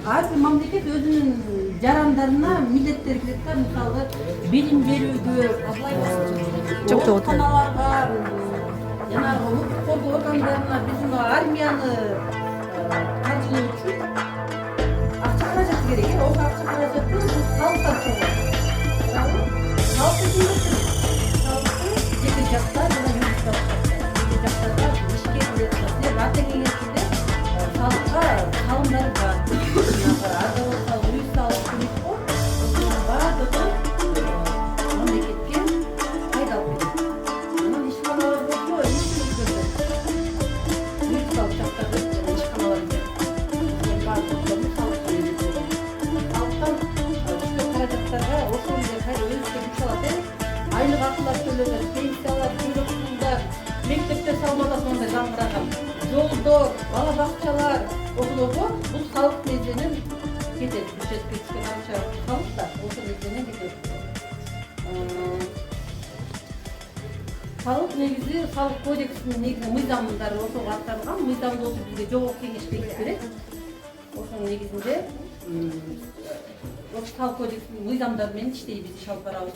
ар бир мамлекет өзүнүн жарандарына милдеттер кирет да, мисалы билим берүүгө, ооруканаларга, жанагы улуттук коргоо органдарына, биздин армияны каржылоо үчүн акча каражаты керек. Ошол акча каражаты салыктан чыгат. Салык жеке жактар жана юридикалык жеке жактарга ишкерлер ата кеңесинде салыкка салымдар бар. Үй салык төлөйт го, ошонун баардыгы мамлекетке пайда алып берет. Анан ишканалар болсо юридикалык жактарды ишканалар берет. Баардыгы салык төлөйт. Салыктан түшкөн каражаттарга ошол эле кайра өзүнчө күч алат. Айлык акылар төлөнөт, пенсиялар, бөлөк пулдар, мектепте салмада сондай жаңгыраган жолдор, бала бакчалар окулорго бул салык негизинен кетет. Бюджетке түшкөн акча салык да ошол негизинен кетет. Салык негизи салык кодексинин негизи мыйзамдары ошого аткарылган. Мыйзамды болсо бизге жогорку кеңеш бекитип берет. Ошонун негизинде салык кодексинин мыйзамдары менен иштейбиз, иш алып барабыз.